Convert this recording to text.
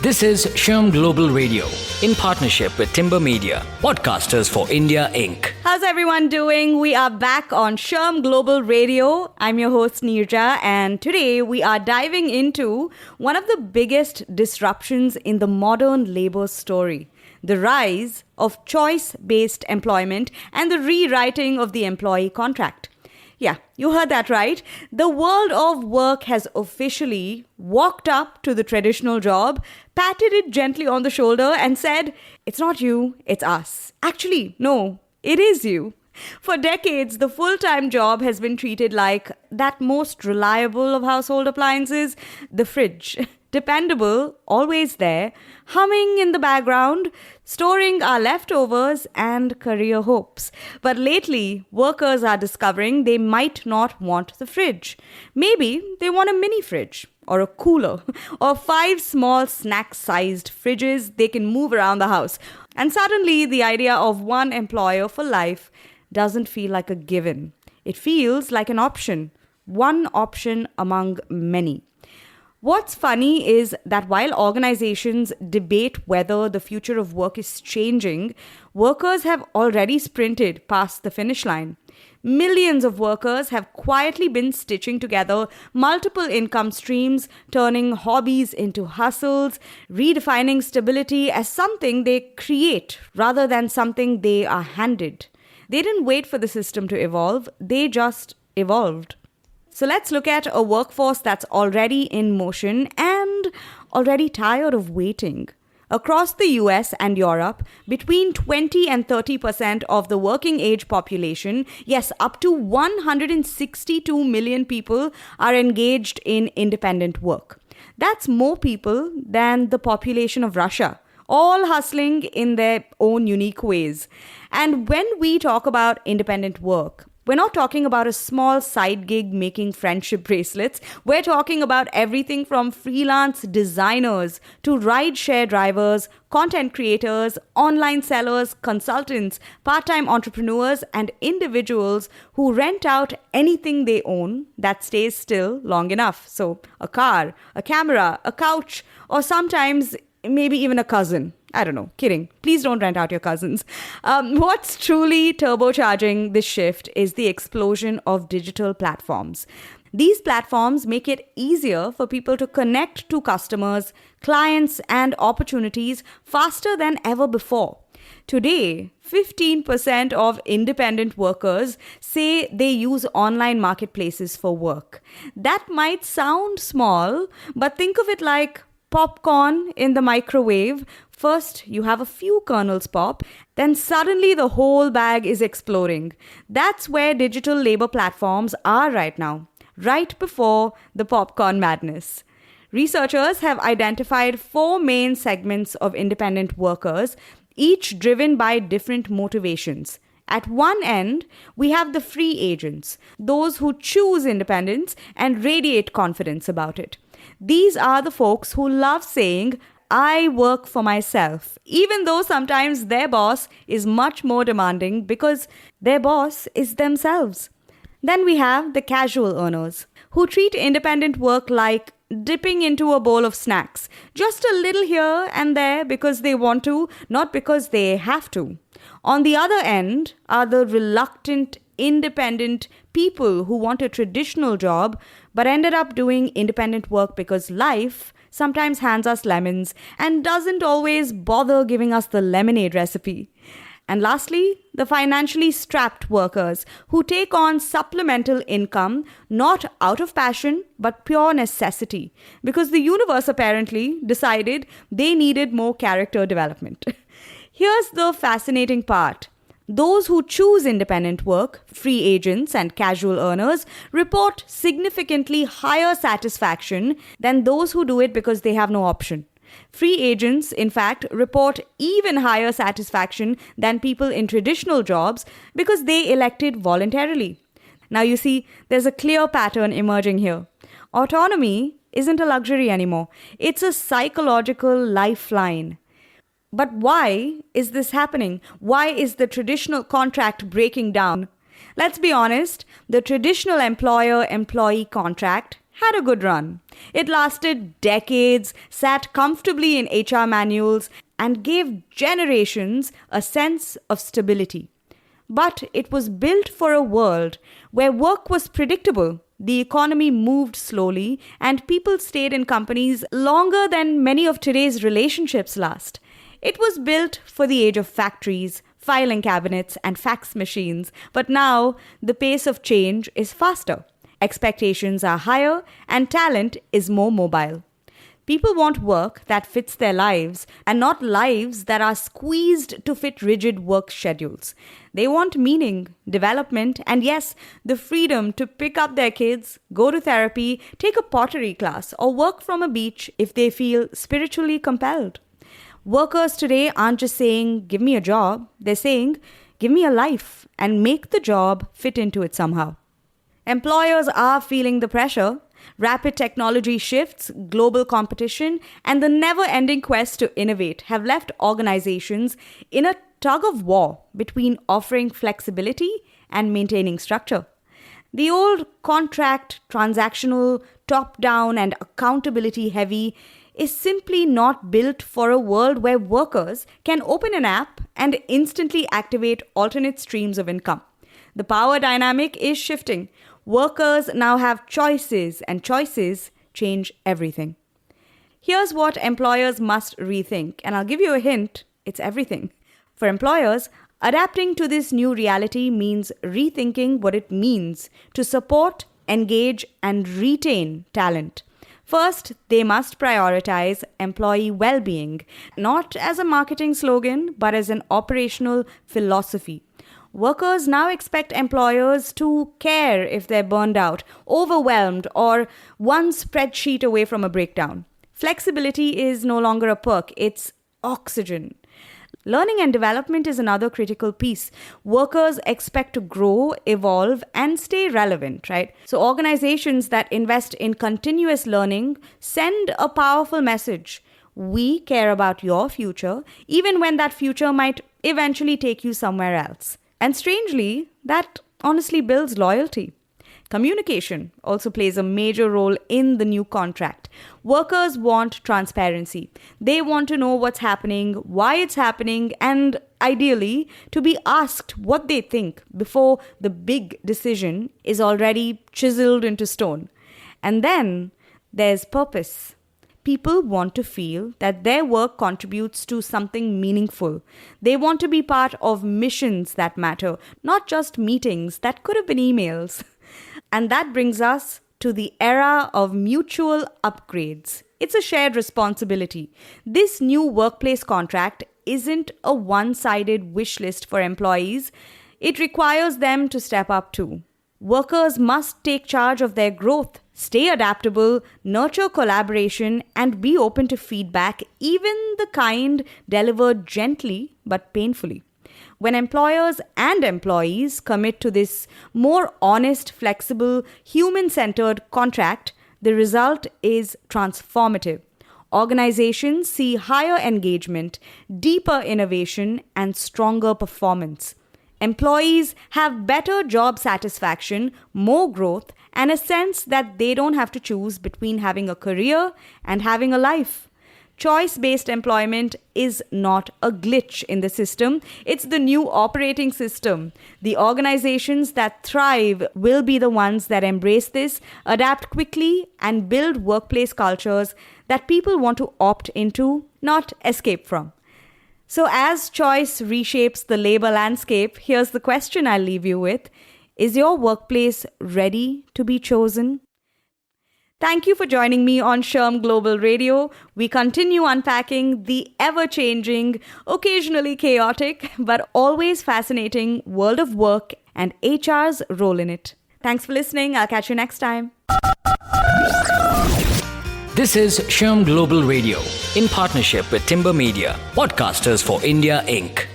This is SHRM Global Radio in partnership with Timber Media, Podcasters for India Inc. How's everyone doing? We are back on SHRM Global Radio. I'm your host Neerja, and today we are diving into one of the biggest disruptions in the modern labor story: the rise of choice-based employment and the rewriting of the employee contract. Yeah, you heard that right. The world of work has officially walked up to the traditional job, patted it gently on the shoulder and said, "It's not you, it's us." Actually, no, it is you. For decades, the full-time job has been treated like that most reliable of household appliances, the fridge. Dependable, always there, humming in the background, storing our leftovers and career hopes. But lately, workers are discovering they might not want the fridge. Maybe they want a mini fridge, or a cooler, or 5 small snack-sized fridges they can move around the house. And suddenly, the idea of one employer for life doesn't feel like a given. It feels like an option, one option among many. What's funny is that while organizations debate whether the future of work is changing, workers have already sprinted past the finish line. Millions of workers have quietly been stitching together multiple income streams, turning hobbies into hustles, redefining stability as something they create rather than something they are handed. They didn't wait for the system to evolve, they just evolved. So let's look at a workforce that's already in motion and already tired of waiting. Across the US and Europe, between 20 and 30% of the working age population, yes, up to 162 million people are engaged in independent work. That's more people than the population of Russia, all hustling in their own unique ways. And when we talk about independent work, we're not talking about a small side gig making friendship bracelets. We're talking about everything from freelance designers to ride-share drivers, content creators, online sellers, consultants, part-time entrepreneurs, and individuals who rent out anything they own that stays still long enough. So a car, a camera, a couch, or sometimes maybe even a cousin. I don't know, kidding. Please don't rent out your cousins. What's truly turbocharging this shift is the explosion of digital platforms. These platforms make it easier for people to connect to customers, clients, and opportunities faster than ever before. Today, 15% of independent workers say they use online marketplaces for work. That might sound small, but think of it like popcorn in the microwave. First, you have a few kernels pop, then suddenly the whole bag is exploding. That's where digital labor platforms are right now, right before the popcorn madness. Researchers have identified 4 main segments of independent workers, each driven by different motivations. At one end, we have the free agents, those who choose independence and radiate confidence about it. These are the folks who love saying, "I work for myself," even though sometimes their boss is much more demanding because their boss is themselves. Then we have the casual earners, who treat independent work like dipping into a bowl of snacks, just a little here and there because they want to, not because they have to. On the other end are the reluctant, independent people who want a traditional job but ended up doing independent work because life sometimes hands us lemons and doesn't always bother giving us the lemonade recipe. And lastly, the financially strapped workers who take on supplemental income not out of passion but pure necessity because the universe apparently decided they needed more character development. Here's the fascinating part. Those who choose independent work, free agents and casual earners, report significantly higher satisfaction than those who do it because they have no option. Free agents, in fact, report even higher satisfaction than people in traditional jobs because they elected voluntarily. Now you see, there's a clear pattern emerging here. Autonomy isn't a luxury anymore. It's a psychological lifeline. But why is this happening? Why is the traditional contract breaking down? Let's be honest, the traditional employer-employee contract had a good run. It lasted decades, sat comfortably in HR manuals, and gave generations a sense of stability. But it was built for a world where work was predictable, the economy moved slowly, and people stayed in companies longer than many of today's relationships last. It was built for the age of factories, filing cabinets, and fax machines. But now, the pace of change is faster. Expectations are higher, and talent is more mobile. People want work that fits their lives and not lives that are squeezed to fit rigid work schedules. They want meaning, development, and yes, the freedom to pick up their kids, go to therapy, take a pottery class, or work from a beach if they feel spiritually compelled. Workers today aren't just saying, give me a job. They're saying, give me a life and make the job fit into it somehow. Employers are feeling the pressure. Rapid technology shifts, global competition, and the never-ending quest to innovate have left organizations in a tug-of-war between offering flexibility and maintaining structure. The old contract, transactional, top-down, and accountability-heavy is simply not built for a world where workers can open an app and instantly activate alternate streams of income. The power dynamic is shifting. Workers now have choices, and choices change everything. Here's what employers must rethink, and I'll give you a hint, it's everything. For employers, adapting to this new reality means rethinking what it means to support, engage, and retain talent. First, they must prioritize employee well-being, not as a marketing slogan, but as an operational philosophy. Workers now expect employers to care if they're burned out, overwhelmed, or one spreadsheet away from a breakdown. Flexibility is no longer a perk, it's oxygen. Learning and development is another critical piece. Workers expect to grow, evolve, and stay relevant, right? So organizations that invest in continuous learning send a powerful message. We care about your future, even when that future might eventually take you somewhere else. And strangely, that honestly builds loyalty. Communication also plays a major role in the new contract. Workers want transparency. They want to know what's happening, why it's happening, and ideally, to be asked what they think before the big decision is already chiseled into stone. And then there's purpose. People want to feel that their work contributes to something meaningful. They want to be part of missions that matter, not just meetings that could have been emails. And that brings us to the era of mutual upgrades. It's a shared responsibility. This new workplace contract isn't a one-sided wish list for employees. It requires them to step up too. Workers must take charge of their growth, stay adaptable, nurture collaboration, and be open to feedback, even the kind delivered gently but painfully. When employers and employees commit to this more honest, flexible, human-centered contract, the result is transformative. Organizations see higher engagement, deeper innovation, and stronger performance. Employees have better job satisfaction, more growth, and a sense that they don't have to choose between having a career and having a life. Choice-based employment is not a glitch in the system. It's the new operating system. The organizations that thrive will be the ones that embrace this, adapt quickly, and build workplace cultures that people want to opt into, not escape from. So as choice reshapes the labor landscape, here's the question I'll leave you with. Is your workplace ready to be chosen? Thank you for joining me on SHRM Global Radio. We continue unpacking the ever-changing, occasionally chaotic, but always fascinating world of work and HR's role in it. Thanks for listening. I'll catch you next time. This is SHRM Global Radio in partnership with Timber Media, Podcasters for India, Inc.